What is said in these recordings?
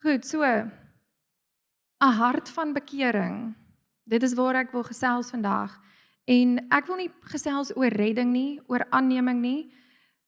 Goed, so 'n hart van bekering. Dit is waar ek wil gesels vandag. En ek wil nie gesels oor redding nie, oor aanneming nie.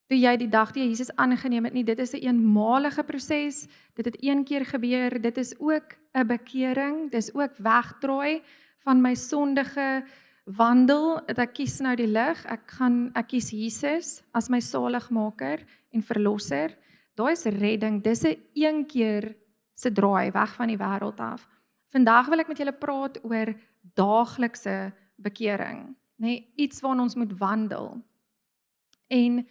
Toe jy die dag toe jy Jesus aangeneem het nie, dit is 'n eenmalige proses. Dit het een keer gebeur. Dit is ook 'n bekering. Dis ook wegdraai van my sondige wandel. Ek kies nou die lig. Ek kies Jesus as my saligmaker en verlosser. Daai is redding. Dis 'n een keer se draai weg van die wêreld af. Vandag wil ek met julle praat oor daaglikse bekering, nê, iets waarna ons moet wandel. En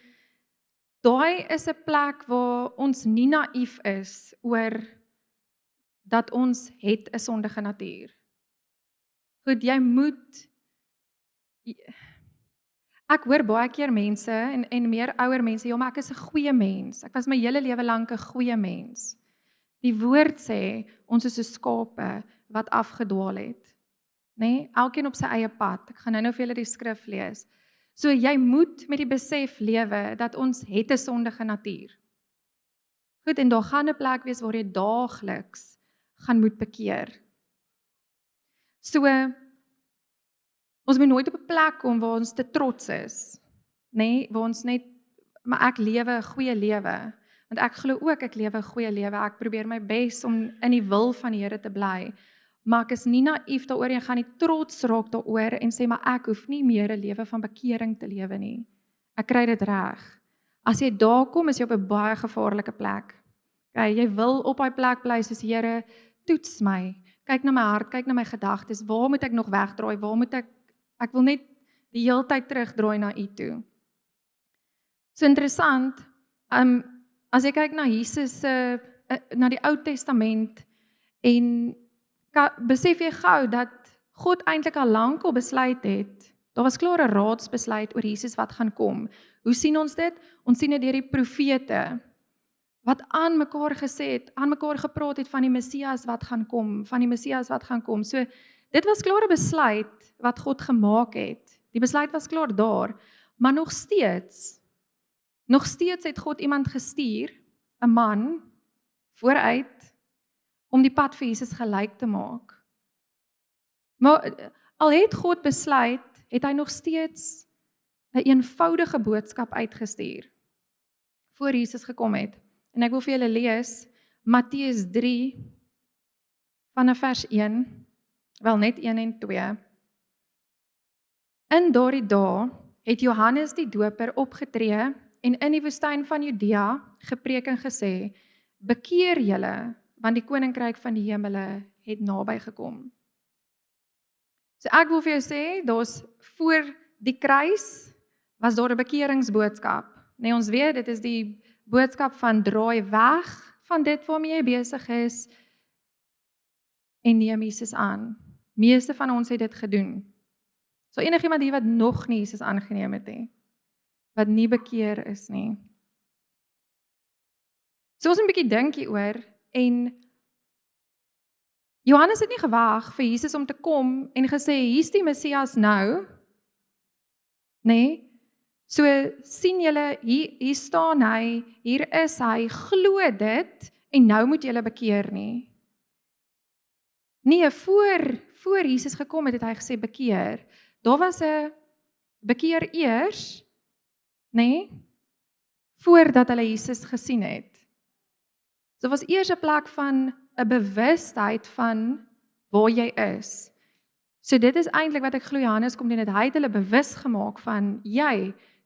daai is 'n plek waar ons nie naïef is oor dat ons het 'n sondige natuur. Goed, jy moet ek hoor baie keer mense en meer ouer mense, ja, maar ek is 'n goeie mens. Ek was my hele lewe lank 'n goeie mens. Die woord sê ons is 'n skape wat afgedwaal het, nê? Elkeen op sy eie pad. Ek gaan nou vir julle die skrif lees. So jy moet met die besef lewe dat ons het 'n sondige natuur. Goed, en daar gaan 'n plek wees waar jy daagliks gaan moet bekeer. So ons moet nooit op 'n plek kom waar ons te trots is, nê? Waar ons net, maar ek lewe 'n goeie lewe. Want ek glo ook ek lewe 'n goeie lewe. Ek probeer my bes om in die wil van die Here te bly. Maar ek is nie naïef daaroor, jy gaan nie trots raak daaroor en sê maar ek hoef nie meer 'n lewe van bekering te lewe nie. Ek kry dit reg. As jy daar kom, is jy op 'n baie gevaarlike plek. Okay, jy wil op daai plek bly soos Here, toets my. Kyk na my hart, kyk na my gedagtes. Waar moet ek nog wegdraai? Waar moet ek wil net die heeltyd terugdraai na U toe. So interessant, as jy kyk na Jesus se na die Ou Testament en besef jy gou dat God eintlik al lank al besluit het. Daar was klaar 'n raadsbesluit oor Jesus wat gaan kom. Hoe sien ons dit? Ons sien dit deur die profete wat aan mekaar gesê het, aan mekaar gepraat het van die Messias wat gaan kom, van die Messias wat gaan kom. So dit was klaar 'n besluit wat God gemaak het. Die besluit was klaar daar, maar nog steeds het God iemand gestuur, 'n man vooruit om die pad vir Jesus gelyk te maak. Maar al het God besluit, het hy nog steeds 'n eenvoudige boodskap uitgestuur voor Jesus gekom het. En ek wil vir julle lees Matteus 3 vanaf vers 1, wel net 1 en 2. In daardie dae het Johannes die Doper opgetree en in die woestyn van Judea gepreek en gesê: "Bekeer julle, want die koninkryk van die hemele het naby gekom." So ek wil vir jou sê, daar's voor die kruis was daar 'n bekeringsboodskap. Nee, ons weet dit is die boodskap van draai weg van dit waarmee jy besig is en neem Jesus aan. Meeste van ons het dit gedoen. So enigiemand hier wat nog nie Jesus aangeneem het nie, wat nie bekeer is nie. So ons 'n bietjie dink hieroor en Johannes het nie gewag vir Jesus om te kom en gesê, hier's die Messias nou, nê? So sien julle, hier staan hy, hier is hy, glo dit en nou moet julle bekeer nie. Nee, voor Jesus gekom het hy gesê bekeer. Daar was 'n bekeer eers, nê? Voordat hulle Jesus gesien het. So was eers 'n plek van 'n bewustheid van waar jy is. So dit is eintlik wat ek glo Johannes kom doen, het hy het hulle bewus gemaak van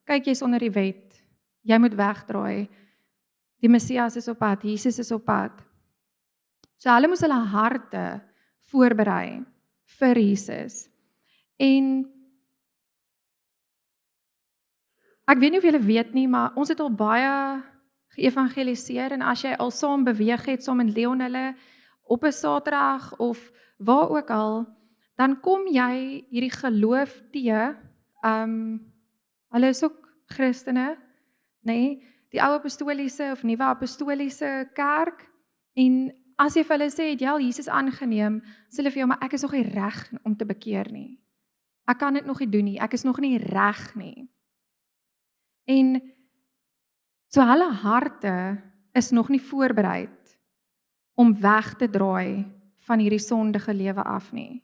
kyk jy's onder die wet. Jy moet wegdraai. Die Messias is op pad, Jesus is op pad. So hulle moes hulle harte voorberei vir Jesus. En ek weet nie of julle weet nie, maar ons het al baie geëvangeliseer en as jy al saam beweeg het, saam met Leon hulle op 'n Saterdag of waar ook al, dan kom jy hierdie geloof te, hulle is ook Christene, nê? Die ou apostoliese of nuwe apostoliese kerk, en as jy vir hulle sê, het jy al Jesus aangeneem, sê hulle vir jou, maar ek is nog nie reg om te bekeer nie. Ek kan dit nog nie doen nie, ek is nog nie reg nie. En so hulle harte is nog nie voorberei om weg te draai van hierdie sondige lewe af nie.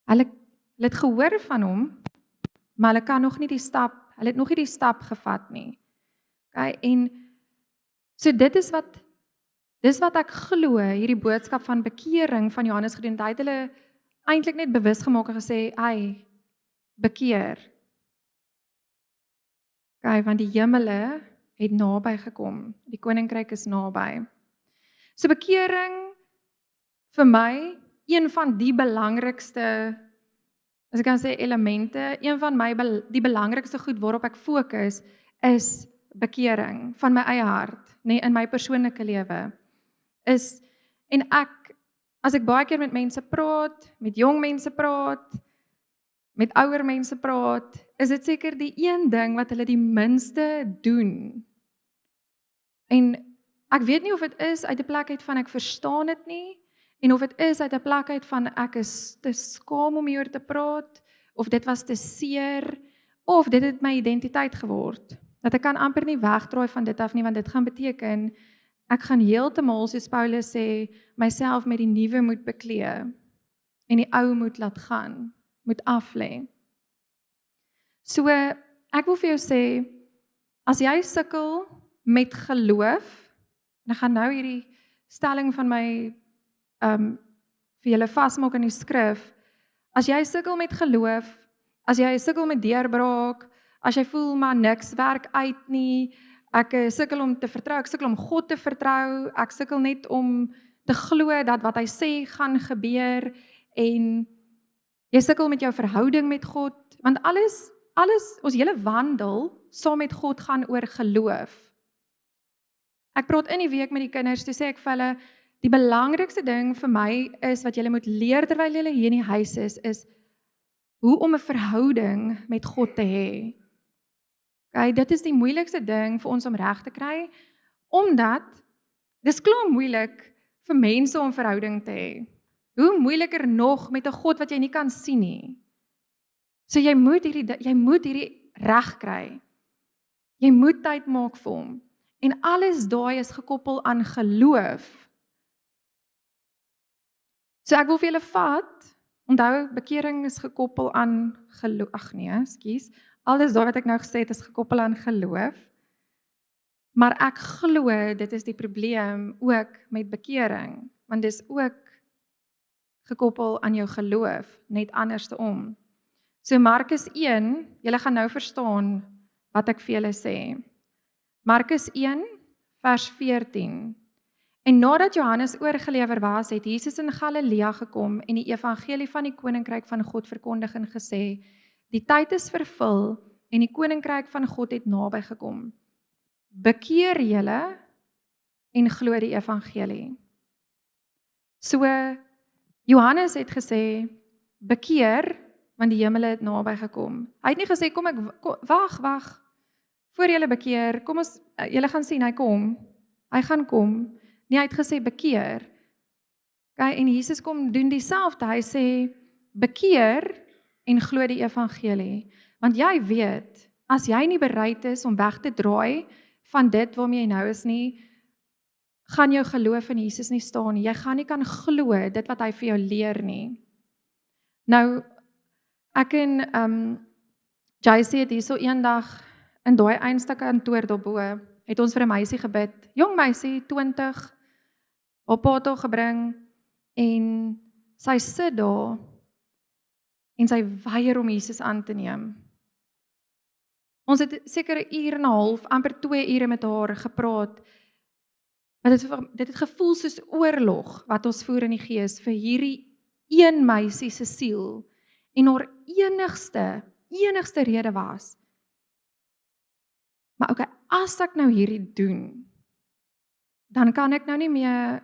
Hulle het gehoor van hom, maar hulle het nog nie die stap gevat nie. Okay, en so dis wat ek glo, hierdie boodskap van bekering van Johannes gedoen. Hy het hulle eintlik net bewus gemaak en gesê, "Ai, bekeer." Okay, want die hemele het naby gekom. Die koninkryk is naby. So bekering vir my, een van die belangrikste, as ek kan sê elemente, een van die belangrikste goed waarop ek fokus, is bekering van my eie hart, in my persoonlike lewe. En as ek baie keer met mense praat, met jong mense praat, met ouer mense praat, is dit seker die een ding wat hulle die minste doen. En ek weet nie of dit is uit 'n plek uit van ek verstaan dit nie, en of dit is uit 'n plek uit van ek is te skaam om hieroor te praat, of dit was te seer, of dit het my identiteit geword. Dat ek kan amper nie wegdraai van dit af nie, want dit gaan beteken, ek gaan heeltemal, soos Paulus sê, myself met die nuwe moet beklee, en die ou moet laat gaan, moet aflê. So, ek wil vir jou sê, as jy sukkel met geloof, en ek gaan nou hierdie stelling van my vir julle vasmaak in die skrif, as jy sukkel met geloof, as jy sukkel met deurbraak, as jy voel maar niks werk uit nie, ek sukkel om te vertrou, ek sukkel om God te vertrou, ek sukkel net om te glo dat wat hy sê gaan gebeur, en jy sukkel met jou verhouding met God, want alles, ons hele wandel saam met God gaan oor geloof. Ek praat in die week met die kinders, toe sê ek vir hulle, die belangrikste ding vir my is, wat julle moet leer terwyl julle hier in die huis is hoe om 'n verhouding met God te hê. Okay, dit is die moeilikste ding vir ons om reg te kry, omdat dis klaar moeilik vir mense om verhouding te hê. Hoe moeiliker nog met 'n God wat jy nie kan sien nie. So jy moet hierdie reg kry. Jy moet tyd maak vir hom. En alles daai is gekoppel aan geloof. So ek wil vir julle vat, onthou, bekering is gekoppel aan geloof. Alles daai wat ek nou gesê het is gekoppel aan geloof. Maar ek glo dit is die probleem ook met bekering, want dis ook gekoppel aan jou geloof, net andersom. So Markus 1, julle gaan nou verstaan wat ek vir julle sê. Markus 1 vers 14. En nadat Johannes oorgelewer was, het Jesus in Galilea gekom en die evangelie van die koninkryk van God verkondig en gesê, die tyd is vervul en die koninkryk van God het naby gekom. Bekeer julle en glo die evangelie. So Johannes het gesê, bekeer, want die hemele het naby gekom. Hy het nie gesê, wag, voor julle bekeer, kom ons, julle gaan sien, hy gaan kom. Nee, hy het gesê, bekeer. Okay, en Jesus kom doen dieselfde, hy sê, bekeer en glo die evangelie. Want jy weet, as jy nie bereid is om weg te draai van dit waarmee jy nou is nie, gaan jou geloof in Jesus nie staan nie. Jy gaan nie kan glo dit wat hy vir jou leer nie. Nou, ek en JC het hierso eendag in daai eindste kantoor daarbo, het ons vir 'n meisie gebid, jong meisie, 20, haar pa toe gebring, en sy sit daar, en sy weier om Jesus aan te neem. Ons het seker 'n uur en 'n half, amper 2 ure met haar gepraat, dit het gevoel soos oorlog, wat ons voer in die gees, vir hierdie een meisie se siel, en haar enigste rede was, maar okay, as ek nou hierdie doen, dan kan ek nou nie meer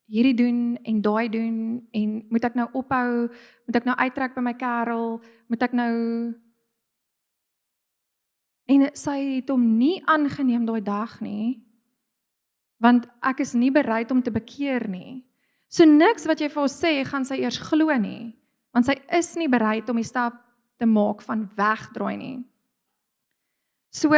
hierdie doen en daai doen, en moet ek nou ophou, moet ek nou uittrek by my kerel, moet ek nou, en sy het hom nie aangeneem daai dag nie, want ek is nie bereid om te bekeer nie. So niks wat jy vir ons sê, gaan sy eers glo nie, want sy is nie bereid om die stap te maak van wegdraai nie. So,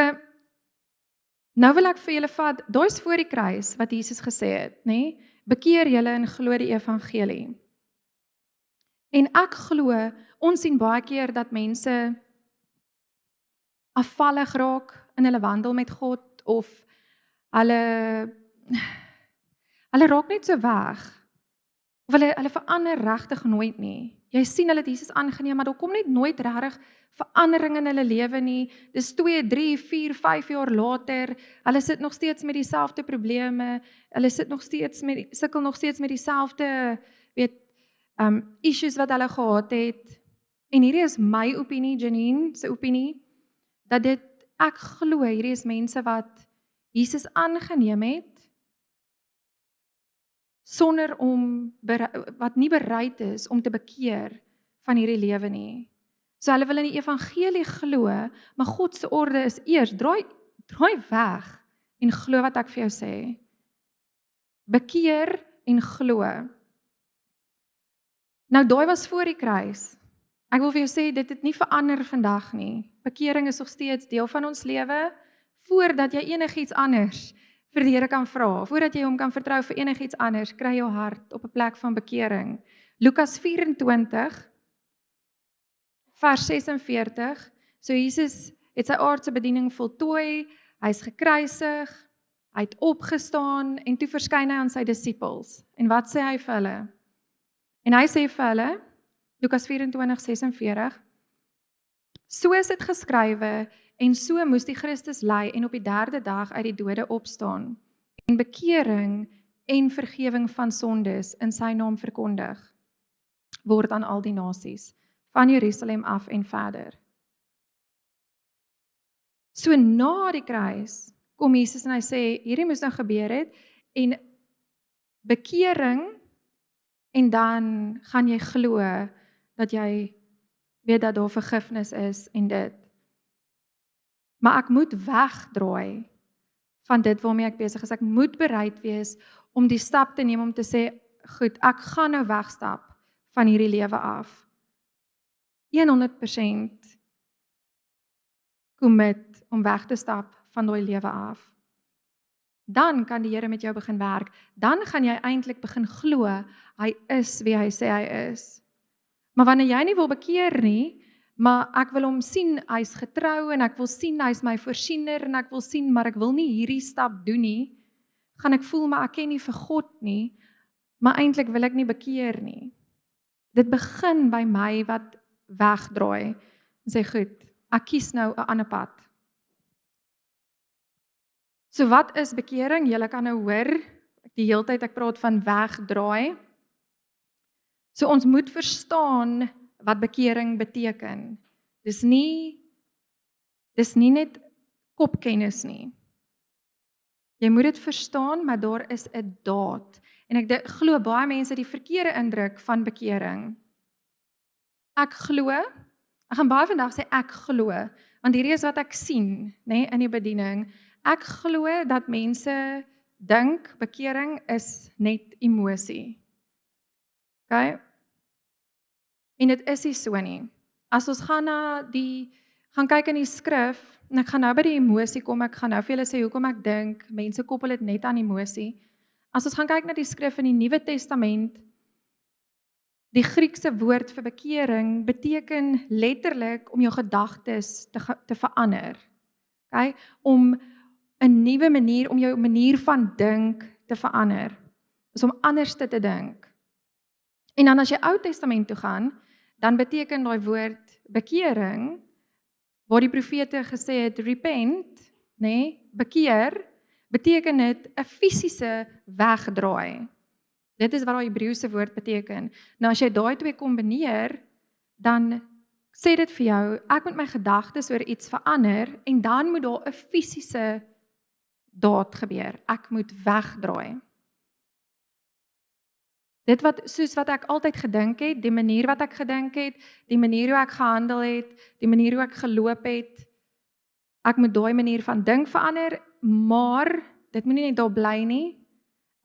nou wil ek vir julle vat, daai is voor die kruis wat Jesus gesê het, nê? bekeer julle en glo die evangelie. En ek glo, ons sien baie keer dat mense afvallig raak in hulle wandel met God, of hulle raak net so weg, of hulle verander regtig nooit nie. Jy sien hulle het Jesus aangeneem, maar daar kom net nooit regtig verandering in hulle lewe nie. Dis 2, 3, 4, 5 jaar later, hulle sit nog steeds met dieselfde probleme, hulle sukkel nog steeds met dieselfde, issues wat hulle gehad het. En hierdie is my opinie, Janine se opinie, dat ek glo, hierdie is mense wat Jesus aangeneem het, sonder wat nie bereid is om te bekeer van hierdie lewe nie. So hulle wil in die evangelie glo, maar God se orde is eers, draai weg en glo wat ek vir jou sê. Bekeer en glo. Nou daai was voor die kruis. Ek wil vir jou sê, dit het nie verander vandag nie. Bekering is nog steeds deel van ons lewe, voordat jy enigiets anders vir die Here kan vra, voordat jy hom kan vertrou vir enigiets anders, kry jou hart op 'n plek van bekering. Lukas 24, vers 46, so Jesus het sy aardse bediening voltooi, hy's gekruisig, hy het opgestaan, en toe verskyn hy aan sy disippels. En wat sê hy vir hulle? En hy sê vir hulle, Lukas 24, 46, so is dit geskrywe, en so moes die Christus ly en op die 3de dag uit die dode opstaan, en bekering en vergewing van sondes in sy naam verkondig word aan al die nasies, van Jerusalem af en verder. So na die kruis kom Jesus en hy sê, hierdie moes nou gebeur het, en bekering, en dan gaan jy glo dat jy weet dat daar vergifnis is en dit. Maar ek moet wegdraai van dit waarmee ek besig is. Ek moet bereid wees om die stap te neem om te sê, goed, ek gaan nou wegstap van hierdie lewe af. 100% commit om weg te stap van daai lewe af. Dan kan die Here met jou begin werk. Dan gaan jy eintlik begin glo, hy is wie hy sê hy is. Maar wanneer jy nie wil bekeer nie, maar ek wil hom sien, hy's getrou, en ek wil sien, hy's my voorsiener, en ek wil sien, maar ek wil nie hierdie stap doen nie, gaan ek voel, maar ek ken nie vir God nie, maar eintlik wil ek nie bekeer nie. Dit begin by my wat wegdraai, en sê, goed, ek kies nou 'n ander pad. So wat is bekering? Julle kan nou hoor, die hele tyd ek praat van wegdraai. So ons moet verstaan wat bekering beteken. Dis nie net kopkennis nie. Jy moet dit verstaan, maar daar is 'n daad. En ek glo baie mense die verkeerde indruk van bekering. Ek gaan baie vandag sê ek glo, want hierdie is wat ek sien, nê, in die bediening. Ek glo dat mense dink bekering is net emosie. Okay? En dit is nie so nie. As ons gaan kyk in die skrif, en ek gaan nou by die emosie kom, ek gaan nou vir julle sê hoekom ek dink, mense koppel dit net aan emosie. As ons gaan kyk na die skrif in die Nuwe Testament, die Griekse woord vir bekering beteken letterlik om jou gedagtes te verander. Okay? Om 'n nuwe manier, om jou manier van dink te verander. Is om anders te dink. En dan as jy Ou Testament toe gaan, dan beteken daai woord bekering, waar die profete gesê het, repent, bekeer, beteken dit 'n fisiese wegdraai. Dit is wat daai Hebreëse woord beteken. Nou as jy daai twee kombineer, dan sê dit vir jou, ek moet my gedagtes oor iets verander, en dan moet daar 'n fisiese daad gebeur. Ek moet wegdraai. Dit soos wat ek altyd gedink het, die manier wat ek gedink het, die manier hoe ek gehandel het, die manier hoe ek geloop het, ek moet daai manier van dink verander, maar dit moet nie net daar bly nie,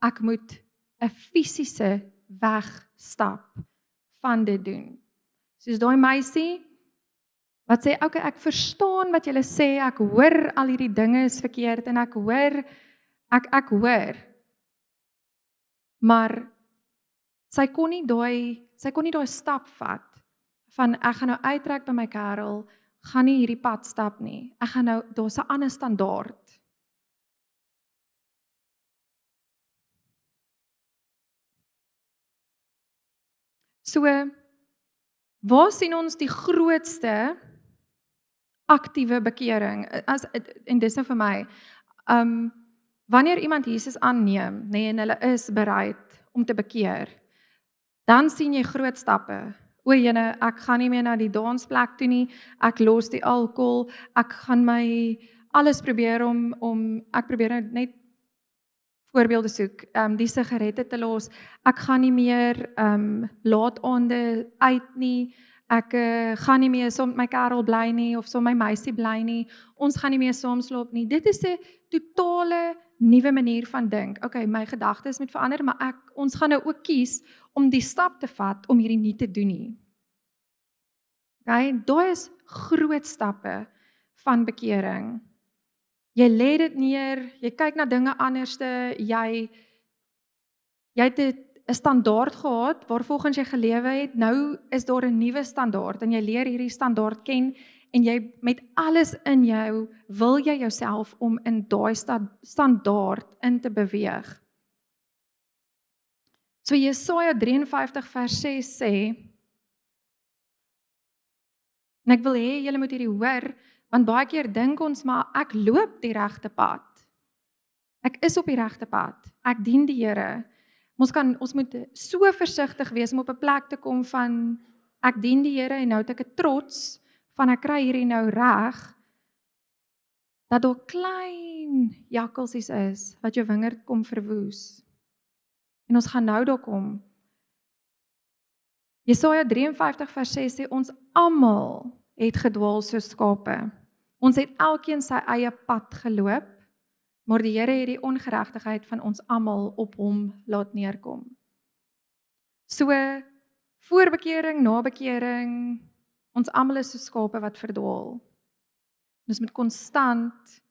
ek moet 'n fisiese wegstap van dit doen. Soos daai meisie, wat sê, okay, ek verstaan wat julle sê, ek hoor al hierdie dinge is verkeerd, en ek hoor, maar sy kon nie daai stap vat van ek gaan nou uittrek by my kerel, gaan nie hierdie pad stap nie. Ek gaan nou, daar's 'n ander standaard. So, waar sien ons die grootste aktiewe bekering? En dis nou vir my, wanneer iemand Jesus aanneem, nê, en hulle is bereid om te bekeer, dan sien jy groot stappe. O jene, ek gaan nie meer na die dansplek toe nie, ek los die alkohol, ek gaan my alles probeer ek probeer nou net voorbeelde soek, die sigarette te los, ek gaan nie meer laataande uit nie, ek gaan nie meer saam met my kerel bly nie, of saam met my meisie bly nie, ons gaan nie meer saam slaap nie. Dit is 'n totale nuwe manier van dink. Okay, my gedagtes moet verander, maar ons gaan nou ook kies om die stap te vat om hierdie nie te doen nie. Okay, daai is groot stappe van bekering. Jy lê dit neer, jy kyk na dinge anderste, jy het 'n standaard gehad waarvolgens jy gelewe het, nou is daar 'n nuwe standaard en jy leer hierdie standaard ken en jy met alles in jou wil jy jouself om in daai standaard in te beweeg. So Jesaja 53 vers 6 sê, en ek wil hê julle moet hierdie hoor, want baie keer dink ons maar ek loop die regte pad. Ek is op die regte pad. Ek dien die Here. Ons moet so versigtig wees om op 'n plek te kom van ek dien die Here en nou het ek 'n trots van ek kry hierdie nou reg, dat daar klein jakkalsies is wat jou wingerd kom verwoes. En ons gaan nou daar kom. Jesaja 53 vers 6 sê ons almal het gedwaal soos skape. Ons het elkeen sy eie pad geloop, maar die Here het die ongeregtigheid van ons almal op hom laat neerkom. So, voor bekering, na bekering, ons almal is so skape wat verdwaal. Ons moet konstant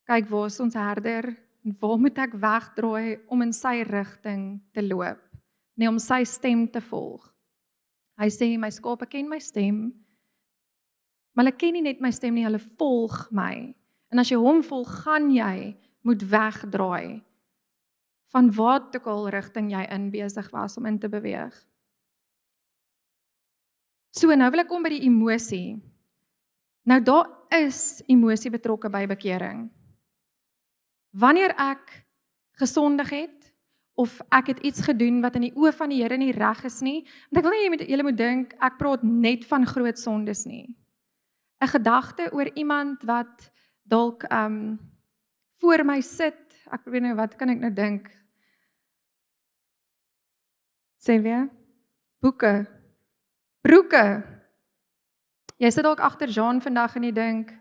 kyk waar is ons herder en waar moet ek wegdraai om in sy rigting te loop, nie om sy stem te volg. Hy sê my skape ken my stem, maar hulle ken nie net my stem nie, hulle volg my. En as jy hom volg, gaan jy moet wegdraai van wat ook al rigting jy in besig was om in te beweeg. So, nou wil ek kom by die emosie. Nou daar is emosie betrokke by bekering. Wanneer ek gesondig het, of ek het iets gedoen wat in die oë van die Here nie reg is nie, want ek wil nie julle moet dink, ek praat net van groot sondes nie. 'n Gedagte oor iemand wat dalk voor my sit, ek probeer nou, wat kan ek nou dink? Sê weer? Boeke. Broeke. Jy sit dalk agter Jean vandag en jy dink,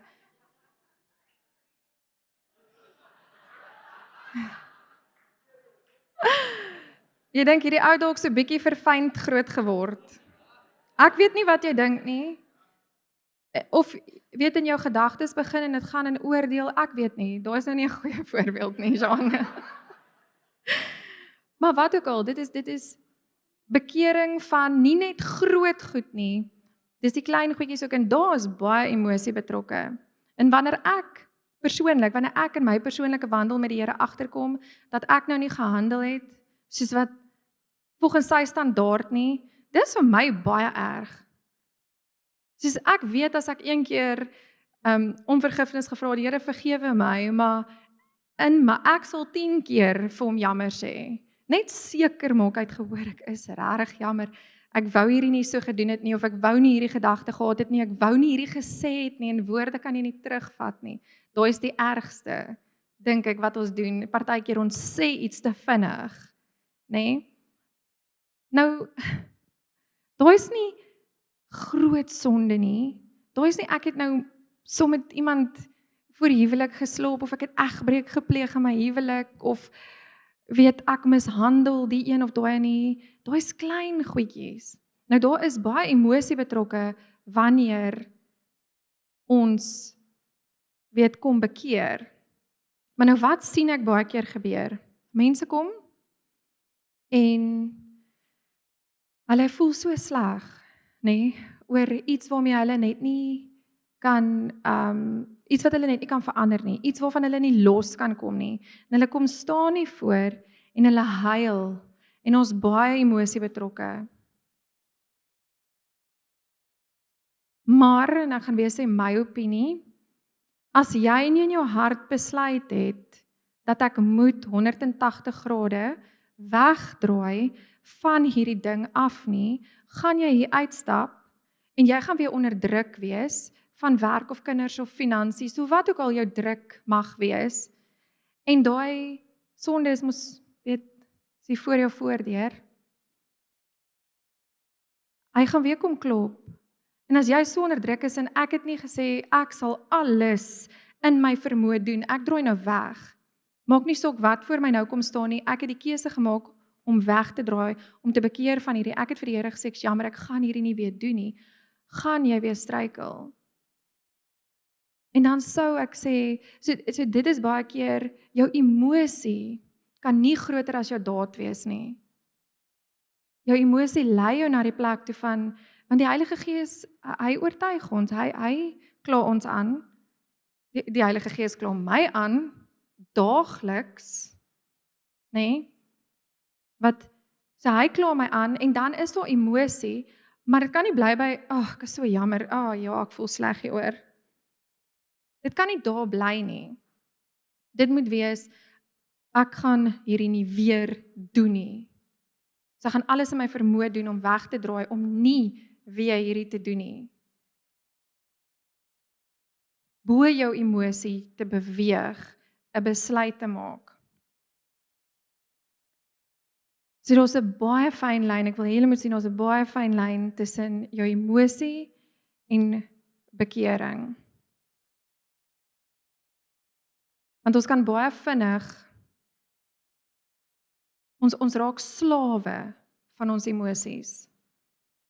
hierdie ou dalk so bietjie verfynd groot geword. Ek weet nie wat jy dink nie. Of weet in jou gedagtes begin en dit gaan in oordeel, ek weet nie. Daar is nou nie 'n goeie voorbeeld nie, Jean. Maar wat ook al, dit is bekering van nie net groot goed nie. Dis die klein goedjies ook, en daar is baie emosie betrokke. En wanneer ek in my persoonlike wandel met die Here agterkom dat ek nou nie gehandel het soos wat volgens sy standaard nie, dis vir my baie erg. Soos ek weet as ek een keer om vergifnis gevra het, die Here vergewe my, maar ek sal 10 keer vir hom jammer sê. Net seker maak uit gehoor, ek is regtig jammer. Ek wou hierdie nie so gedoen het nie, of ek wou nie hierdie gedagte gehad het nie, ek wou nie hierdie gesê het nie, en woorde kan jy nie terugvat nie. Daai is die ergste, dink ek, wat ons doen. Partykeer ons sê iets te vinnig, nê? Nou, daai is nie groot sonde nie. Daai is nie ek het nou saam met iemand voor huwelik geslaap, of ek het egbreek gepleeg in my huwelik, of weet ek mishandel die een of daai nie. Daai is klein goedjies. Nou daar is baie emosie betrokke wanneer ons kom bekeer. Maar nou wat sien ek baie keer gebeur? Mense kom en hulle voel so sleg, nê, oor iets waarmee hulle net nie kan, iets wat hulle net nie kan verander nie, iets waarvan hulle nie los kan kom nie. En hulle kom staan nie voor en hulle huil en ons baie emosie betrokke. Maar, en ek gaan weer sê my opinie, as jy nie in jou hart besluit het dat ek moet 180 grade wegdraai van hierdie ding af nie, gaan jy hier uitstap en jy gaan weer onder druk wees van werk of kinders of finansies, of wat ook al jou druk mag wees. En daai sonde is mos, weet, is voor jou voordeur. Hy gaan weer kom klop. En as jy so onder druk is en ek het nie gesê ek sal alles in my vermoë doen, ek draai nou weg. Maak nie saak wat voor my nou kom staan nie, ek het die keuse gemaak om weg te draai, om te bekeer van hierdie, ek het vir die Here gesê, jammer, ek gaan hierdie nie weer doen nie, gaan jy weer struikel. En dan sou ek sê, so dit is baie keer, jou emosie kan nie groter as jou daad wees nie. Jou emosie lei jou na die plek toe van, want die Heilige Gees, hy oortuig ons, hy kla ons aan, die Heilige Gees kla my aan, daagliks, nê? So hy kla my aan, en dan is daar emosie, maar dit kan nie bly by, ek is so jammer, ja, ek voel sleg hieroor. Dit kan nie daar bly nie. Dit moet wees, ek gaan hierdie nie weer doen nie. So ek gaan alles in my vermoë doen om weg te draai, om nie weer hierdie te doen nie. Bo jou emosie te beweeg, 'n besluit te maak. So daar's 'n baie fyn lyn, ek wil hê julle moet sien, daar's 'n baie fyn lyn tussen jou emosie en bekering. Want ons kan baie vinnig, ons raak slawe van ons emosies.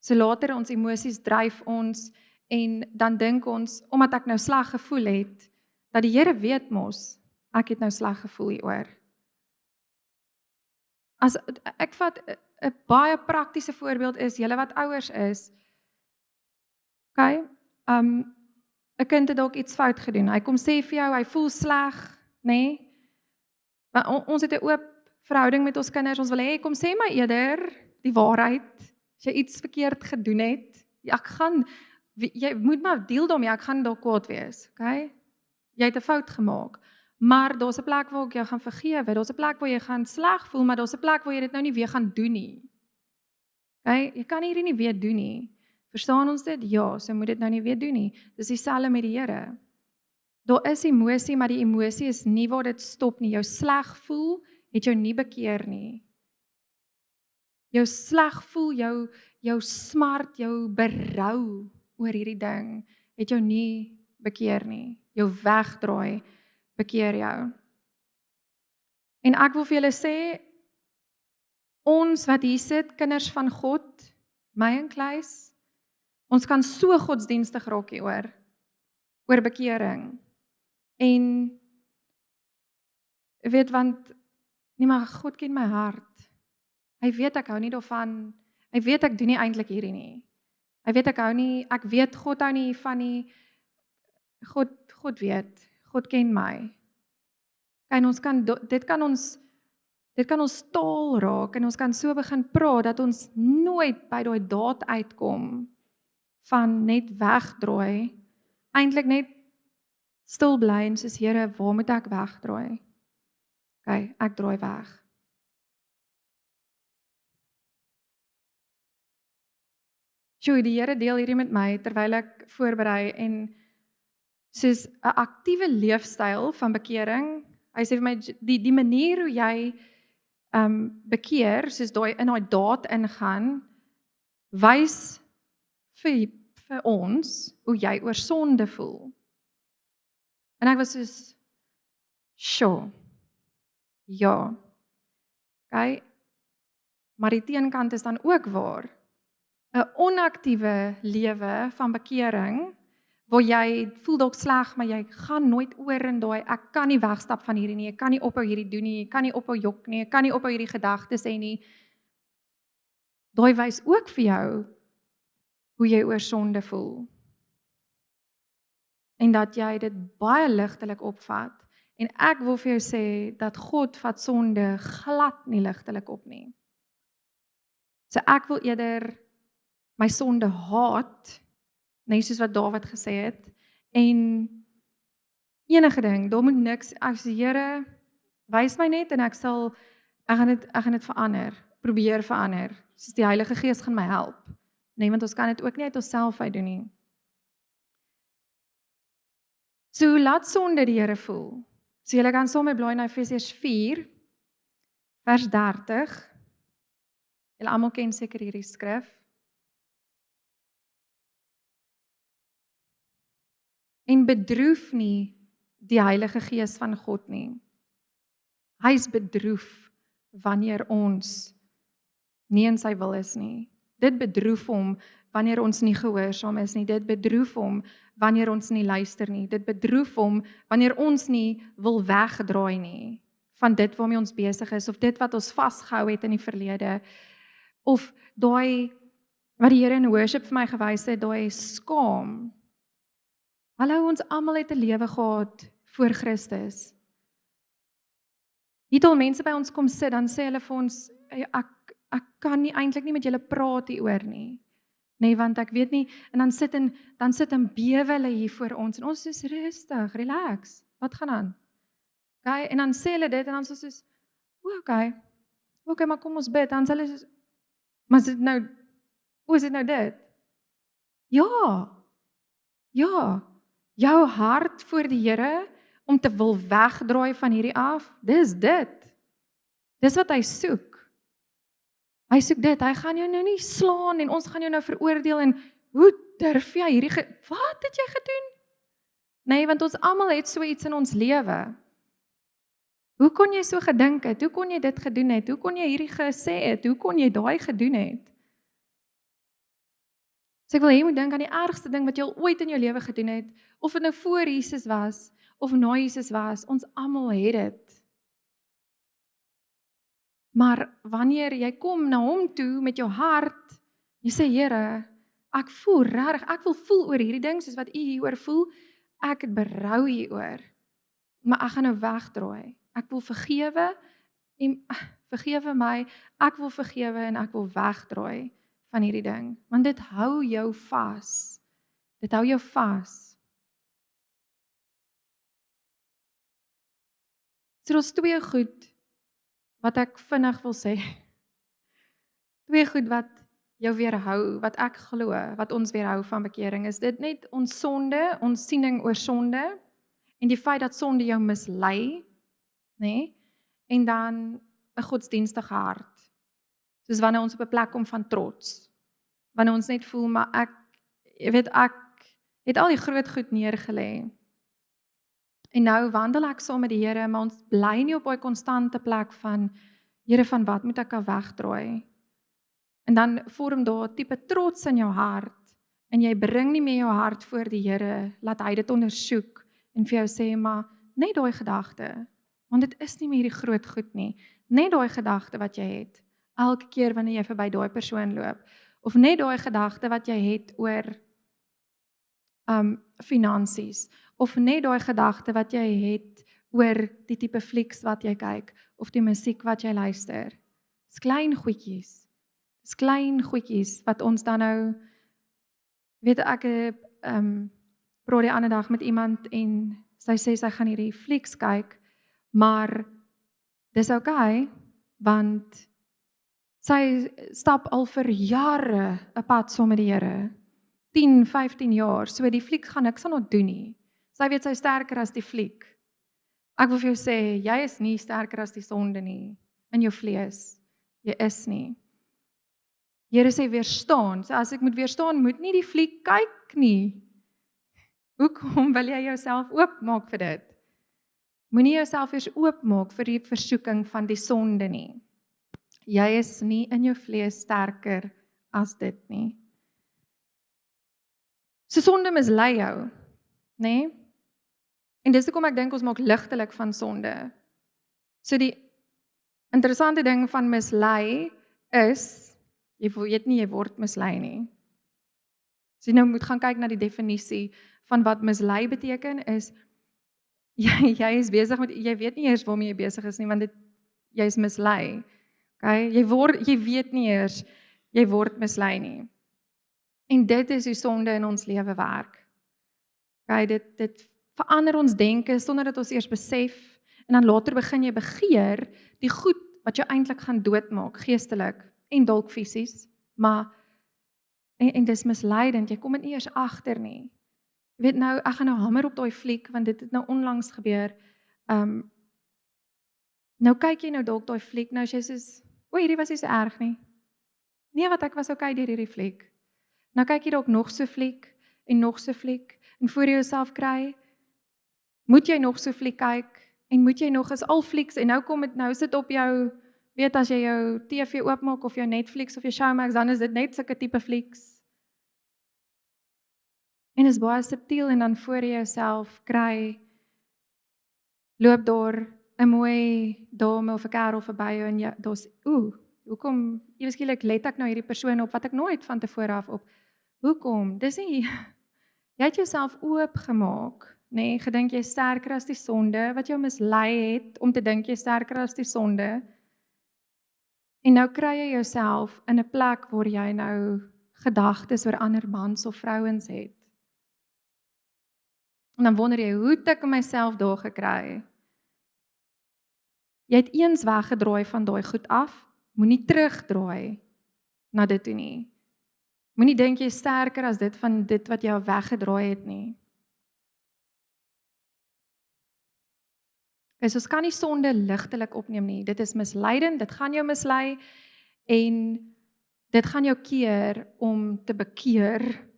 So later ons emosies dryf ons, en dan dink ons, omdat ek nou sleg gevoel het, dat die Here weet mos, ek het nou sleg gevoel hieroor. As ek vat 'n baie praktiese voorbeeld is, julle wat ouers is, okay, 'n kind het dalk iets fout gedoen, hy kom sê vir jou, hy voel sleg, nê? Maar ons het 'n oop verhouding met ons kinders, ons wil hê, kom sê my eerder die waarheid, as jy iets verkeerd gedoen het, jy moet maar deel daarmee, ek gaan dalk kwaad wees, okay? Jy het 'n fout gemaak, maar daar's 'n plek waar ek jou gaan vergewe, daar's 'n plek waar jy gaan sleg voel, maar daar's 'n plek waar jy dit nou nie weer gaan doen nie. Okay? Jy kan hierdie nie weer doen nie. Verstaan ons dit? Ja, so moet dit nou nie weer doen nie. Dis dieselfde met die Here. Daar is emosie, maar die emosie is nie waar dit stop nie. Jou sleg voel het jou nie bekeer nie. Jou sleg voel, jou smart, jou berou oor hierdie ding het jou nie bekeer nie. Jou wegdraai bekeer jou. En ek wil vir julle sê, ons wat hier sit, kinders van God, my en Kleis, ons kan so godsdienstig raak hieroor, oor bekering. En weet, want nee, maar God ken my hart. Hy weet ek hou nie daarvan. Hy weet ek doen nie eintlik hierdie nie. Hy weet ek hou nie, ek weet God hou nie van nie. God weet. God ken my. En ons kan dit kan ons taal raak en ons kan so begin praat dat ons nooit by daai daad uitkom van net wegdraai. Eintlik net stil bly en sê, Here, waar moet ek wegdraai? Okay, ek draai weg. Die Here deel hierdie met my terwyl ek voorberei en soos 'n aktiewe leefstyl van bekering. Hy sê vir my die manier hoe jy bekeer, soos in daai daad ingaan, wys vir ons hoe jy oor sonde voel. En ek was soos, ja. Okay, maar die teenkant is dan ook waar. 'n onaktiewe lewe van bekering, waar jy voel dalk sleg, maar jy gaan nooit oor in daai, ek kan nie wegstap van hierdie nie, ek kan nie ophou hierdie doen nie, ek kan nie ophou jok nie, ek kan nie ophou hierdie gedagtes hê nie. Daai wys ook vir jou hoe jy oor sonde voel. En dat jy dit baie ligtelik opvat. En ek wil vir jou sê dat God vat sonde glad nie ligtelik op nie. So ek wil eerder my sonde haat, net soos wat Dawid gesê het, en enige ding, daar moet niks, ek sê Here, wys my net en ek gaan dit verander, probeer verander. Soos die Heilige Gees gaan my help. Nee, want ons kan dit ook nie uit onsself uit doen nie. So laat sonde die Here voel. So julle kan saam met blaai na Efesiërs 4 vers 30. Julle almal ken seker hierdie skrif. En bedroef nie die Heilige Gees van God nie. Hy is bedroef wanneer ons nie in sy wil is nie. Dit bedroef hom wanneer ons nie gehoorsaam is nie. Dit bedroef hom wanneer ons nie luister nie. Dit bedroef hom wanneer ons nie wil wegdraai nie van dit waarmee ons besig is of dit wat ons vasgehou het in die verlede of daai wat die Here in worship vir my gewys het, daai skaam. Hallo, ons almal het 'n lewe gehad voor Christus. Het al mense by ons kom sit, dan sê hulle vir ons, ek kan nie eintlik nie met julle praat hieroor nie. Nee, want ek weet nie, en dan sit en bewe hulle hier voor ons, en ons is rustig, relax, wat gaan aan? Okay, en dan sê hulle dit, en dan soos, okay, maar kom ons bid, dan sê hulle soos, maar is dit nou dit? Ja, jou hart voor die Here, om te wil wegdraai van hierdie af, dis dit. Dis wat hy soek. Hy soek dit, hy gaan jou nou nie slaan en ons gaan jou nou veroordeel en hoe durf jy wat het jy gedoen? Nee, want ons almal het so iets in ons lewe. Hoe kon jy so gedink het? Hoe kon jy dit gedoen het? Hoe kon jy hierdie gesê het? Hoe kon jy daai gedoen het? So ek wil hê jy moet dink aan die ergste ding wat jy al ooit in jou lewe gedoen het, of dit nou voor Jesus was, of na Jesus was, ons almal het dit. Maar wanneer jy kom na hom toe met jou hart, jy sê Here, ek voel regtig, ek wil voel oor hierdie ding soos wat u hieroor voel, ek het berou hieroor, maar ek gaan nou wegdraai. Ek wil vergewe en vergewe my, ek wil vergewe en ek wil wegdraai van hierdie ding, want dit hou jou vas. Dit hou jou vas. So daar's twee goed wat ek vinnig wil sê. Twee goed wat jou weerhou, wat ek glo, wat ons weerhou van bekering, is dit net ons sonde, ons siening oor sonde, en die feit dat sonde jou mislei, nee? En dan 'n godsdienstige hart. Soos wanneer ons op 'n plek kom van trots. Wanneer ons net voel, maar ek het al die groot goed neergelê. En nou wandel ek saam met die Here, maar ons bly nie op daai konstante plek van, Here, van wat moet ek al wegdraai? En dan vorm daar 'n tipe trots in jou hart, en jy bring nie meer jou hart voor die Here, laat hy dit ondersoek, en vir jou sê, maar net daai gedagte, want dit is nie meer die groot goed nie, net daai gedagte wat jy het, elke keer wanneer jy verby daai persoon loop, of net daai gedagte wat jy het oor finansies, of net daai gedagte wat jy het oor die tipe flieks wat jy kyk, of die musiek wat jy luister. Dis klein goedjies. Dis klein goedjies wat ons dan nou, weet ek, praat die ander dag met iemand en sy sê sy gaan hierdie flieks kyk, maar dis okay, want sy stap al vir jare 'n pad saam met die Here. 10, 15 jaar, so die fliek gaan niks aan haar doen nie. Sy weet sy is sterker as die fliek. Ek wil vir jou sê, jy is nie sterker as die sonde nie, in jou vlees. Jy is nie. Here sê weerstaan, so as ek moet weerstaan, moet nie die fliek kyk nie. Hoekom wil jy jouself oopmaak vir dit? Moenie jouself eers oopmaak vir die versoeking van die sonde nie. Jy is nie in jou vlees sterker as dit nie. So sonde mislei jou, nê? En dis hoekom ek dink ons maak ligtelik van sonde. So die interessante ding van mislei is, Jy weet nie jy word mislei nie. As jy nou moet gaan kyk na die definisie van wat mislei beteken is jy is besig met jy weet nie eers waarmee jy besig is nie want jy is mislei. Okay? Jy weet nie eers jy word mislei nie. En dit is hoe sonde in ons lewe werk. Okay, dit verander ons denke sonder dat ons eers besef en dan later begin jy begeer die goed wat jou eintlik gaan doodmaak geestelik en dalk fisies, maar en dis misleidend, jy kom dit nie eers agter nie. Jy weet nou, ek gaan nou hamer op daai fliek want dit het nou onlangs gebeur. Nou kyk jy nou dalk daai fliek, nou as jy soos, o, hierdie was nie so erg nie. Nee, wat ek was okay deur hierdie fliek. Nou kyk jy dalk nog so fliek en nog so fliek en voor jy jouself kry, moet jy nog so fliek kyk en moet jy nog is al flieks en nou sit op jou, weet as jy jou TV oopmaak of jou Netflix of jou Showmax, dan is dit net sulke tipe flieks. En is baie subtiel en dan voor jy jouself kry, loop daar 'n mooi dame of 'n kerel verby jou en daar's hoekom ewe skielik let ek nou hierdie persoon op wat ek nooit van tevore af op. Hoekom? Dis nie jy het jouself oopgemaak, nê, gedink jy is sterker as die sonde wat jou mislei het om te dink jy is sterker as die sonde. En nou kry jy jouself in 'n plek waar jy nou gedagtes oor ander mans of vrouens het. En dan wonder jy, hoe het ek myself daar gekry? Jy het eens weggedraai van daai goed af, moenie terugdraai na dit toe nie. Moenie dink jy is sterker as dit van dit wat jou weggedraai het nie. Ons kan nie sonde ligtelik opneem nie. Dit is misleidend, dit gaan jou mislei en dit gaan jou keer om te bekeer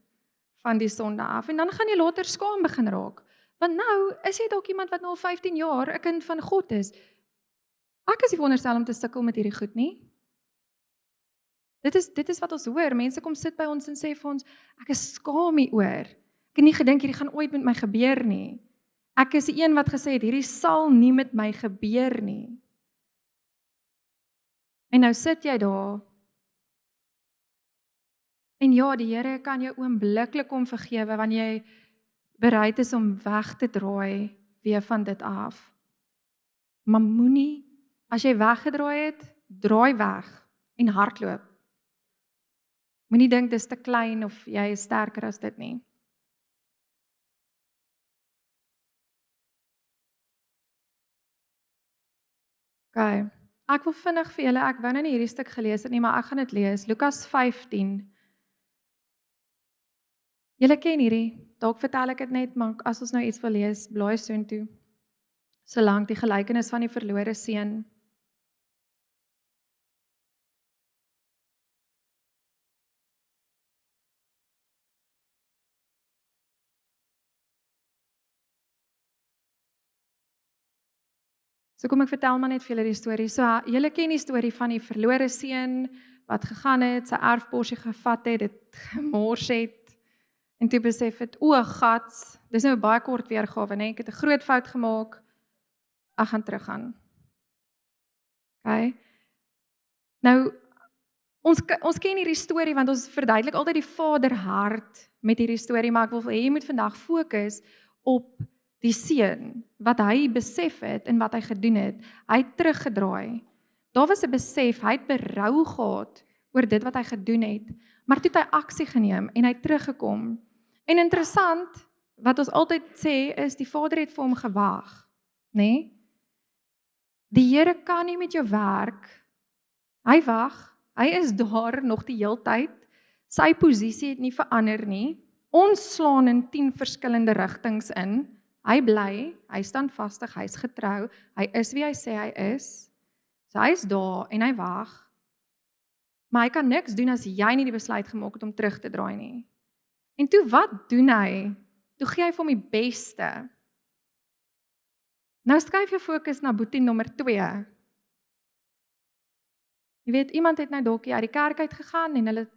van die sonde af. En dan gaan jy later skaam begin raak. Want nou is jy dalk iemand wat nou al 15 jaar 'n kind van God is. Ek is nie veronderstel om te sukkel met hierdie goed nie. Dit is wat ons hoor. Mense kom sit by ons en sê vir ons, ek is skaam hieroor. Ek het nie gedink hierdie gaan ooit met my gebeur nie. Ek is die een wat gesê het, hierdie sal nie met my gebeur nie. En nou sit jy daar. En ja, die Here kan jou oombliklik kom vergewe wanneer jy bereid is om weg te draai weer van dit af. Maar moenie, as jy weggedraai het, draai weg en hardloop. Moenie dink dis te klein of jy is sterker as dit nie. Okay. Ek wil vinnig vir julle, ek wou nou nie hierdie stuk gelees het nie, maar ek gaan dit lees. Lukas 15. Julle ken hierdie, dalk vertel ek dit net, maar as ons nou iets wil lees, blaai soontoe. Solank die gelykenis van die verlore seun. So kom ek vertel maar net vir julle die storie. So julle ken die storie van die verlore seun wat gegaan het, sy erfporsie gevat het, dit gemors het en toe besef het, o gats, dis nou 'n baie kort weergawe, né? Ek het 'n groot fout gemaak. Ek gaan teruggaan. Okay? Nou ons ken hierdie storie want ons verduidelik altyd die vaderhart met hierdie storie, maar ek wil hê jy moet vandag fokus op die seun, wat hy besef het en wat hy gedoen het. Hy het teruggedraai. Daar was 'n besef, hy het berou gehad oor dit wat hy gedoen het, maar toe het hy aksie geneem en hy het teruggekom. En interessant, wat ons altyd sê, is die Vader het vir hom gewag, né? Die Here kan nie met jou werk. Hy wag, hy is daar nog die heeltyd. Sy posisie het nie verander nie. Ons slaan in 10 verskillende rigtings in. Hy bly, hy staan vastig, hy's getrou, hy is wie hy sê hy is. So hy is daar en hy wag. Maar hy kan niks doen as jy nie die besluit gemaak het om terug te draai nie. En toe wat doen hy? Toe gee hy vir hom die beste. Nou skuif jou fokus na boetie nommer 2. Jy weet, iemand het nou dalk uit die kerk uit gegaan en hulle het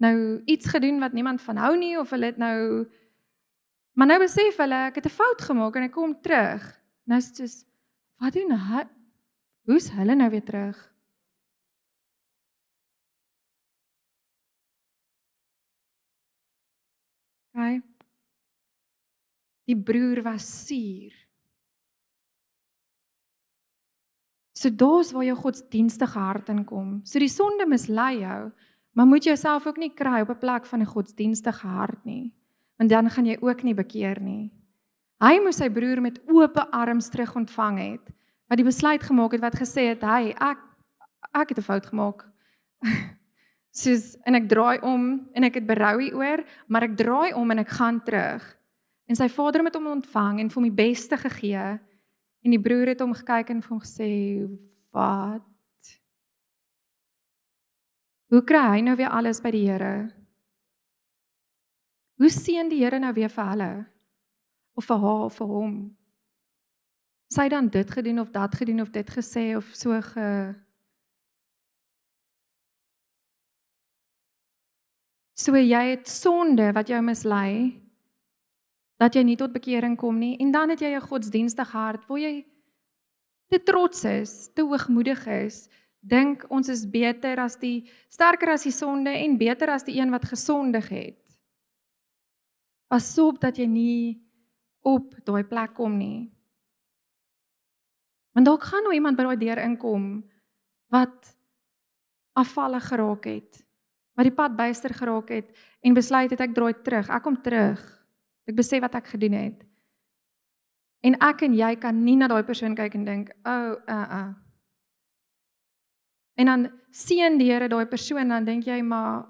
nou iets gedoen wat niemand van hou nie, of hulle het nou, maar nou besef hulle, ek het 'n fout gemaak en ek kom terug. Nou is dit soos, wat doen hy? Hoe's hulle nou weer terug? Okay? Die broer was suur. So daar's waar jou godsdienstige hart inkom. So die sonde mislei jou, maar moet jouself ook nie kry op 'n plek van 'n godsdienstige hart nie, want dan gaan jy ook nie bekeer nie. Hy moes sy broer met oop arms terug ontvang het, wat die besluit gemaak het, wat gesê het, "Hey, ek het 'n fout gemaak." En ek draai om en ek het berou hieroor, maar ek draai om en ek gaan terug. En sy vader het hom ontvang en vir hom die beste gegee. En die broer het hom gekyk en vir hom gesê, "Wat? Hoe kry hy nou weer alles by die Here? Hoe seën die Here nou weer vir hulle? Of vir haar, of vir hom? Sy dan dit gedoen of dat gedoen of dit gesê of so So jy het sonde wat jou mislei, dat jy nie tot bekering kom nie, en dan het jy 'n godsdienstige hart, waar jy te trots is, te hoogmoedig is, dink ons is sterker as die sonde en beter as die een wat gesondig het. Pas op dat jy nie op daai plek kom nie. Want dalk gaan nou iemand by daai deur inkom wat afvallig geraak het, wat die pad byster geraak het en besluit het ek draai terug, ek kom terug. Ek besef wat ek gedoen het. En ek en jy kan nie na daai persoon kyk en dink, En dan seën die Here daai persoon, dan dink jy maar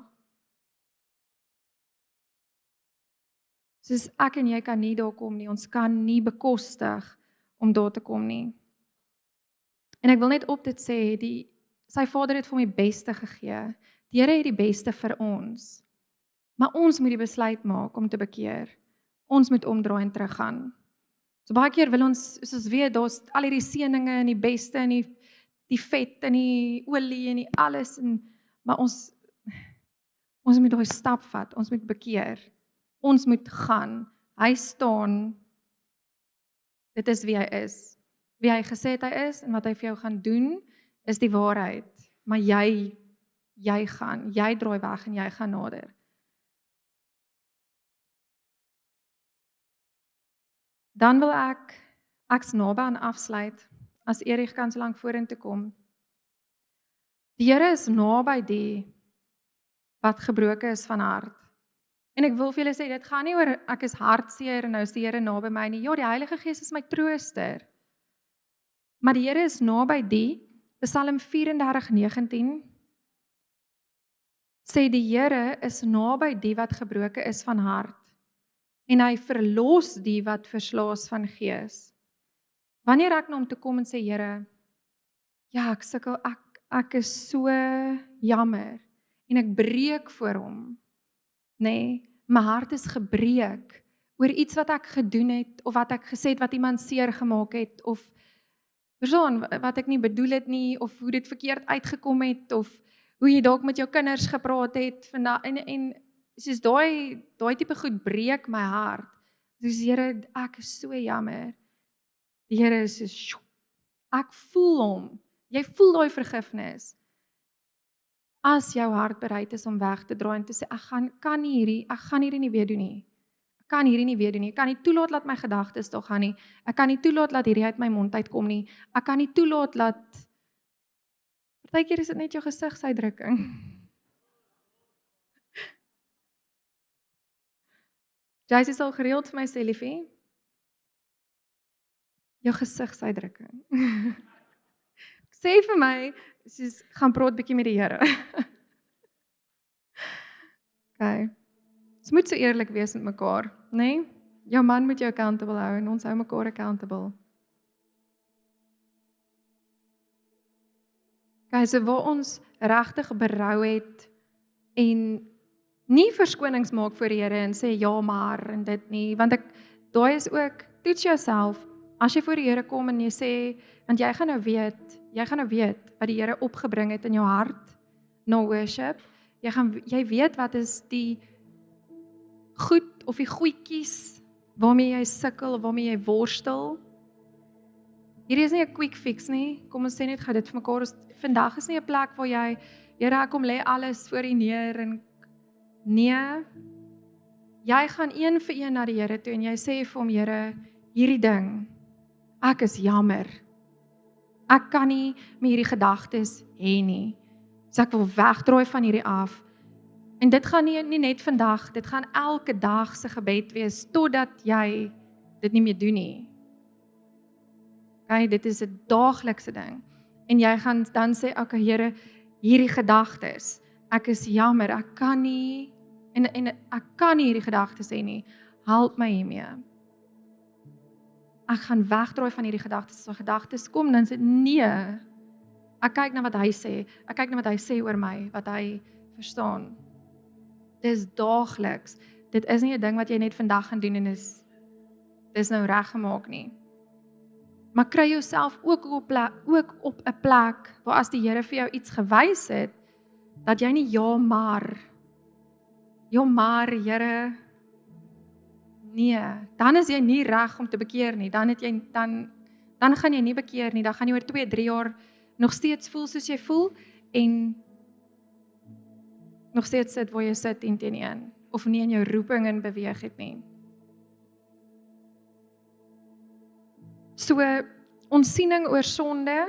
soos ek en jy kan nie daar kom nie, ons kan nie bekostig om daar te kom nie. En ek wil net op dit sê, sy vader het vir hom die beste gegee. Die Here het die beste vir ons. Maar ons moet die besluit maak om te bekeer. Ons moet omdraai en teruggaan. So baie keer wil ons, soos ons weet, daar's al hierdie seëninge en die beste en die vet en die olie en die alles, maar ons moet daai stap vat, ons moet bekeer. Ons moet gaan. Hy staan, dit is wie hy is. Wie hy gesê het hy is en wat hy vir jou gaan doen, is die waarheid. Maar jy gaan, jy draai weg en jy gaan nader. Dan wil ek's naby aan afsluit, as Erik kan so lank vorentoe kom. Die Here is naby die wat gebroken is van hart. En ek wil vir julle sê, dit gaan nie oor ek is hartseer en nou is die Here naby my nie. Ja, die Heilige Gees is my trooster. Maar die Here is naby die, Psalm 34:19 sê die Here is naby die wat gebroken is van hart. En hy verlos die wat verslaas van gees. Wanneer ek na hom toe kom en sê, Here, ja, ek sukkel, ek is so jammer, en ek breek voor hom, nee, my hart is gebreek, oor iets wat ek gedoen het, of wat ek gesê het, wat iemand seer gemaak het, of persoon wat ek nie bedoel het nie, of hoe dit verkeerd uitgekom het, of hoe jy dalk met jou kinders gepraat het, en soos daai tipe goed breek my hart. Soos Here, ek is so jammer. Die Here is so, ek voel hom. Jy voel daai vergifnis. As jou hart bereid is om weg te draai en te sê, ek gaan hierdie nie weer doen nie. Ek kan hierdie nie weer doen nie. Ek kan nie toelaat dat my gedagtes daar gaan nie. Ek kan nie toelaat dat hierdie uit my mond uitkom nie. Ek kan nie toelaat dat partykeer is dit net jou gesigsuitdrukking. Jy sal gereeld vir my sê, liefie, jou gesigsuitdrukking. Sê vir my, soos, gaan praat bietjie met die Here. Okay. Ons moet so eerlik wees met mekaar, né? Jou man moet jou accountable hou en ons hou mekaar accountable. Okay, so waar ons regtig berou het en nie verskonings maak voor die Here en sê ja maar en dit nie, want daai is ook, toets jouself, as jy voor die Here kom en jy sê, want jy gaan nou weet wat die Here opgebring het in jou hart na worship, jy weet wat is die goed of die goedjies waarmee jy sukkel of waarmee jy worstel. Hierdie is nie 'n quick fix nie, kom ons sê net gou dit vir mekaar, vandag is nie 'n plek waar jy, Here, ek kom lê alles voor U neer en nee, Jy gaan een vir een na die Here toe en jy sê vir hom, Here, hierdie ding, ek is jammer. Ek kan nie met hierdie gedagtes hê nie. So ek wil wegdraai van hierdie af. En dit gaan nie net vandag, dit gaan elke dag se gebed wees, totdat jy dit nie meer doen nie. Okay, dit is 'n daaglikse ding. En jy gaan dan sê, okay Here, hierdie gedagtes, ek is jammer, ek kan nie, en ek kan nie hierdie gedagtes hê nie, help my hiermee. Ek gaan wegdraai van hierdie gedagtes, as gedagtes kom, dan sê nee, ek kyk na wat hy sê, ek kyk na wat hy sê oor my, wat hy verstaan. Dis daagliks, dit is nie 'n ding wat jy net vandag gaan doen en dis nou reggemaak nie. Maar kry jouself ook op 'n plek, waar as die Here vir jou iets gewys het, dat jy nie ja maar, Here, nee, dan is jy nie reg om te bekeer nie, dan gaan jy nie bekeer nie, dan gaan jy oor 2-3 jaar nog steeds voel soos jy voel, en nog steeds sit waar jy sit 10-1, of nie in jou roeping in beweeg het nie. So, ons siening oor sonde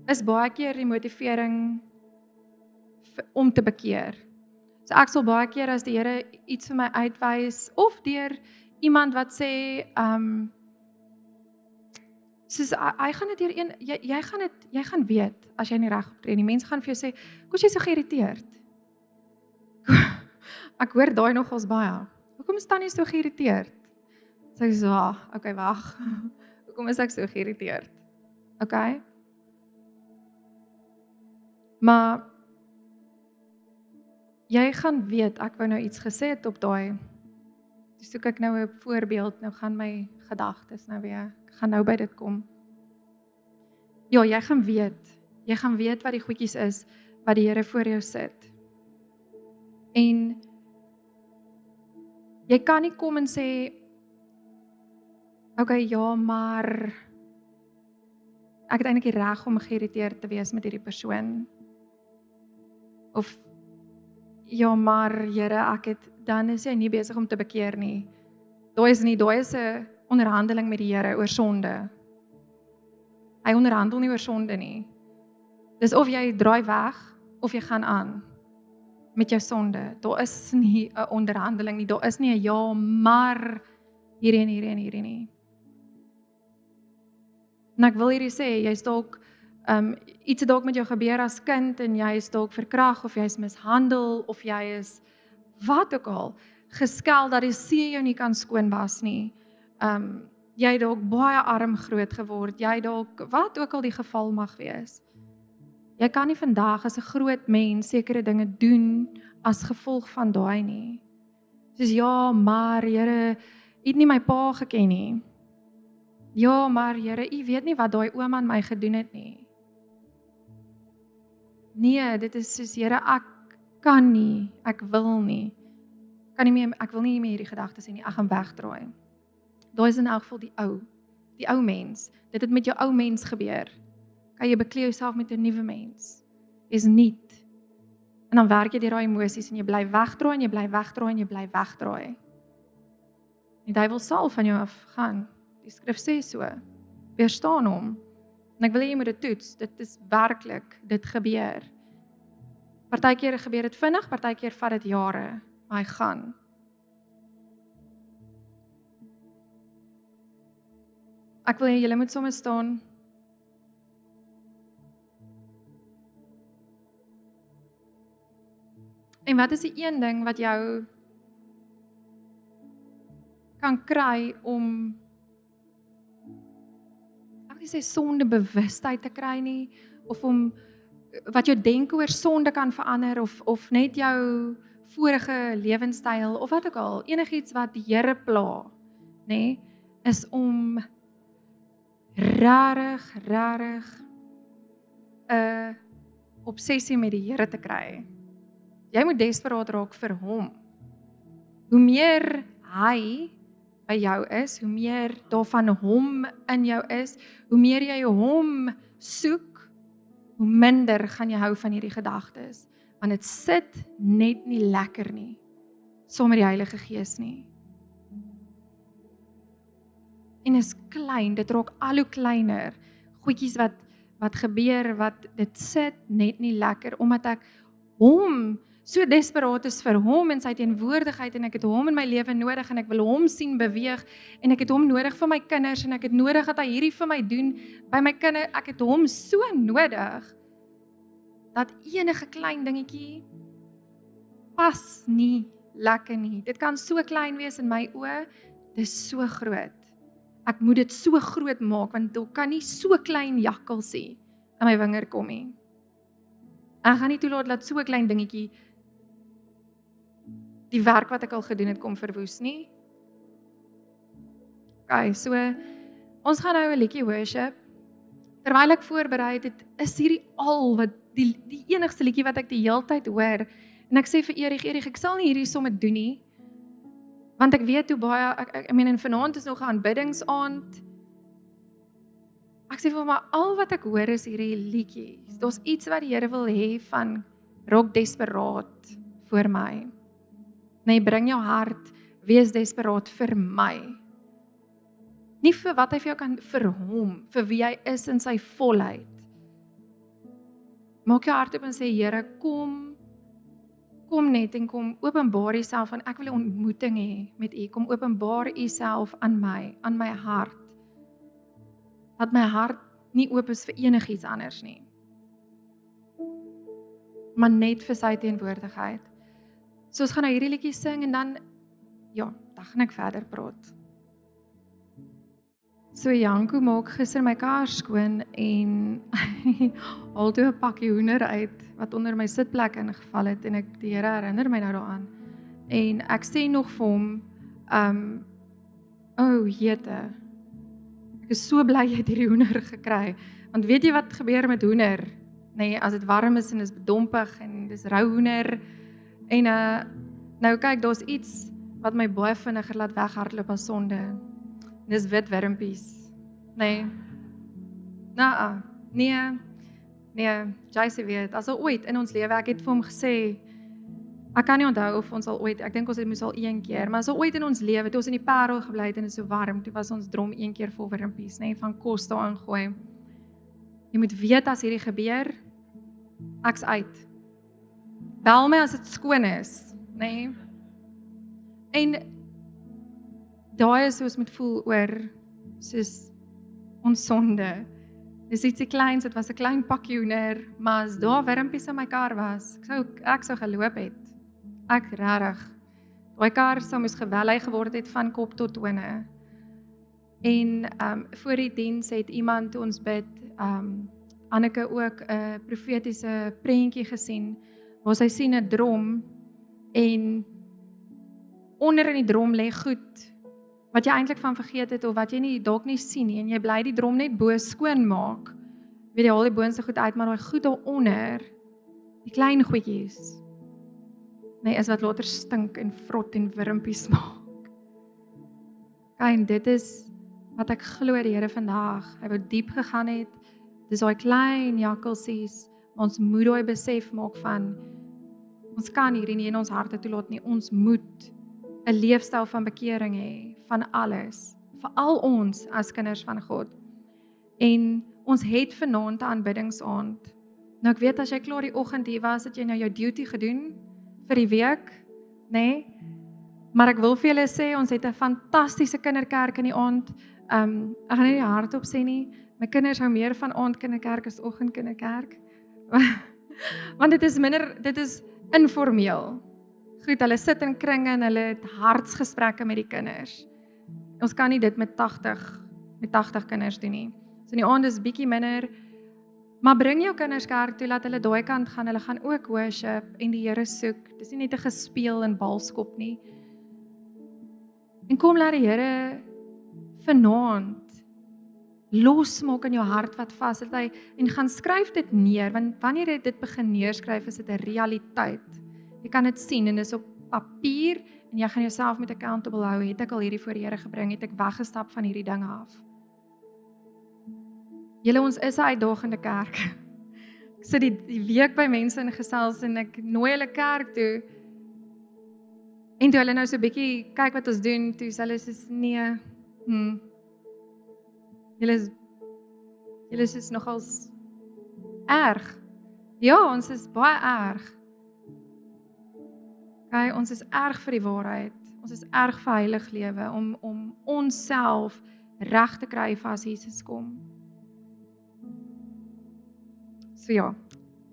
is baie keer die motivering om te bekeer. So ek sal baie keer as die Here iets vir my uitwys, of deur iemand wat sê, soos hy gaan dit deur jy gaan weet as jy nie reg optree nie. Mense gaan vir jou sê, "Hoekom is jy so geïrriteerd?" Ek hoor daai nogals baie. "Hoekom staan jy so geïrriteerd?" Sê ek so, okay, wag. Hoekom is ek so geïrriteerd? Okay? Maar jy gaan weet, ek wou nou iets gesê het op daai. Dis soek ek nou 'n voorbeeld, nou gaan my gedagtes nou weer, ek gaan nou by dit kom. Ja, jy gaan weet wat die goedjies is, wat die Here voor jou sit. En jy kan nie kom en sê, okay, ja, maar ek het eintlik die reg om geïrriteerd te wees met hierdie persoon. Of, ja, maar Here, dan is jy nie besig om te bekeer nie. Daai is 'n onderhandeling met die Here oor sonde. Hy onderhandel nie oor sonde nie. Dis of jy draai weg, of jy gaan aan met jou sonde. Daar is nie 'n onderhandeling nie, daar is nie 'n ja, maar hierdie nie. En ek wil hierdie sê, jy's dalk, iets het dalk met jou gebeur as kind, en jy is dalk verkragt, of jy is mishandel, of jy is, wat ook al, geskel, dat die see jou nie kan skoonwas nie. Jy het dalk baie arm groot geword, jy dalk, wat ook al die geval mag wees. Jy kan nie vandag as 'n groot mens sekere dinge doen as gevolg van daai nie. Soos, ja, maar Here, U het nie my pa geken nie. Ja, maar Here, U weet nie wat daai oom aan my gedoen het nie. Nee, dit is soos, Here, ek kan nie, ek wil nie. Ek wil nie meer hierdie gedagtes hê nie, ek gaan wegdraai. Daai is in elk geval die ou mens. Dit het met jou ou mens gebeur. Kan jy bekleed jouself met 'n nuwe mens. Is nuut. En dan werk jy deur daai emosies en jy bly wegdraai en jy bly wegdraai en jy bly wegdraai. Die duiwel sal van jou af gaan. Die skrif sê so. Weerstaan hom. En ek wil hê jy moet dit toets. Dit is werklik, dit gebeur. Partykeer gebeur dit vinnig, partykeer vat dit jare, maar hy gaan. Ek wil hê julle moet sommer staan. En wat is die een ding wat jou kan kry om, ek wil nie sê sondebewustheid te kry nie, of om wat jou denke oor sonde kan verander, of net jou vorige lewenstyl, of wat ook al, enigiets wat die Here pla, nê, is om rarig 'n obsessie met die Here te kry. Jy moet desperaat raak vir hom. Hoe meer hy by jou is, hoe meer daarvan hom in jou is, hoe meer jy hom soek, hoe minder gaan jy hou van hierdie gedagtes. want dit sit net nie lekker nie, sonder die Heilige Gees nie. En is klein, dit raak al hoe kleiner, goedjies wat gebeur, wat dit sit net nie lekker, omdat ek hom so desperaat is vir hom en sy teenwoordigheid, en ek het hom in my lewe nodig, en ek wil hom sien beweeg, en ek het hom nodig vir my kinders, en ek het nodig dat hy hierdie vir my doen, by my kinders, ek het hom so nodig, dat enige klein dingetjie pas nie lekker nie. Dit kan so klein wees in my oë, dit is so groot. Ek moet dit so groot maak, want daar kan nie so klein jakkalsie in my vinger kom nie. Ek gaan nie toelaat dat so 'n klein dingetjie die werk wat ek al gedoen het kom verwoes nie. Okay, so ons gaan nou 'n liedjie worship. Terwyl ek voorberei het, is hierdie al wat die enigste liedjie wat ek die hele tyd hoor. En ek sê vir Erik, ek sal nie hierdie somme doen nie. Want ek weet hoe baie, ek meen, en vanaand is nog 'n aanbiddingsaand. Ek sê vir hom, maar al wat ek hoor is hierdie liedjies. Daar's iets wat die Here wil hê van raak desperaat vir my. Nee, bring jou hart, wees desperaat vir my. Nie vir wat hy vir jou kan, vir hom, vir wie hy is in sy volheid. Maak jou hart op en sê, Here, kom net en kom openbaar Uself, en ek wil 'n ontmoeting hê met U. Kom openbaar Uself aan my hart. Dat my hart nie oop is vir enigiets anders nie. Maar net vir sy teenwoordigheid. So ons gaan nou hierdie liedjie sing en dan gaan ek verder praat. So Janko maak gister my kar skoon en haal toe 'n pakkie hoender uit wat onder my sitplek ingeval het, en die Here herinner my nou daaraan. En ek sê nog vir hom, jete, ek is so bly jy het hierdie hoender gekry, want weet jy wat gebeur met hoender? Nee, as dit warm is en is bedompig en dis rou hoender, en nou kyk, daar's iets wat my baie vinniger laat weghardloop as sonde. Dis wit wurmpies. Nee, Jacy weet, as al ooit in ons lewe, ek het vir hom gesê, ek kan nie onthou of ons al ooit, ek dink ons het moes al een keer, maar as al ooit in ons lewe, toe ons in die Parel gebly het en dit is so warm, toe was ons drom een keer vol wurmpies, van kos daar ingooi. Jy moet weet as hierdie gebeur, ek's uit. Bel my as dit skoon is, En daai is hoe ons moet voel oor soos ons sonde. Dis ietsie kleins, dit was 'n klein pakkie hoender, maar as daar wurmpies in my kar was, ek sou geloop het. Ek regtig. Daai kar sou moes gewelly geword het van kop tot tone. En voor die diens het iemand toe ons bid, Anneke ook 'n profetiese prentjie gesien, waar sy sien 'n drom en onder in die drom lê goed wat jy eintlik van vergeet het of wat jy nie dalk nie sien nie, en jy bly die drom net bo skoon maak. Weet jy, haal die boonste goed uit, maar daai goed daaronder, die klein goedjies, is wat later stink en vrot en wurmpies maak. En dit is wat ek glo die Here vandag, hy wou diep gegaan het, dis daai klein jakkalsies, maar ons moet daai besef maak van, ons kan hierdie nie in ons harte toelaat nie, ons moet 'n leefstyl van bekering hê, van alles, veral ons as kinders van God. En ons het vanaand 'n aanbiddingsaand. Nou ek weet as jy klaar die oggend hier was, het jy nou jou duty gedoen vir die week, maar ek wil vir julle sê, ons het 'n fantastiese kinderkerk in die aand. Ek gaan nie hardop sê nie, my kinders hou meer van aandkinderkerk as oggendkinderkerk, want dit is informeel. Goed, hulle sit in kringe en hulle het hartsgesprekke met die kinders. Ons kan nie dit met 80 kinders doen nie. So in die aand is bietjie minder, maar bring jou kinders kerk toe, laat hulle daai kant gaan, hulle gaan ook worship en die Here soek. Dis nie net 'n gespeel en balskop nie. En kom laat die Here vanaand losmaak in jou hart wat vas het, en gaan skryf dit neer, want wanneer jy dit begin neerskryf, is dit 'n realiteit. Jy kan dit sien en dis op papier en jy gaan jouself met accountable hou. Het ek al hierdie voor die Here gebring? Het ek weggestap van hierdie dinge af? Julle, ons is 'n uitdagende kerk. Ek sit die week by mense in gesels en ek nooi hulle kerk toe. En toe hulle nou so 'n bietjie kyk wat ons doen, toe sê hulle soos nee. Julle is nogals erg. Ja, ons is baie erg. Okay, ons is erg vir die waarheid. Ons is erg vir heilig lewe om onsself reg te kry vir as Jesus kom. So ja,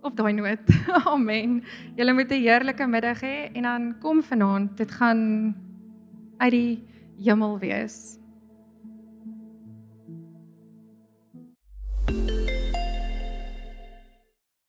op daai noot. Amen. Julle moet 'n heerlike middag hê en dan kom vanaand, dit gaan uit die hemel wees.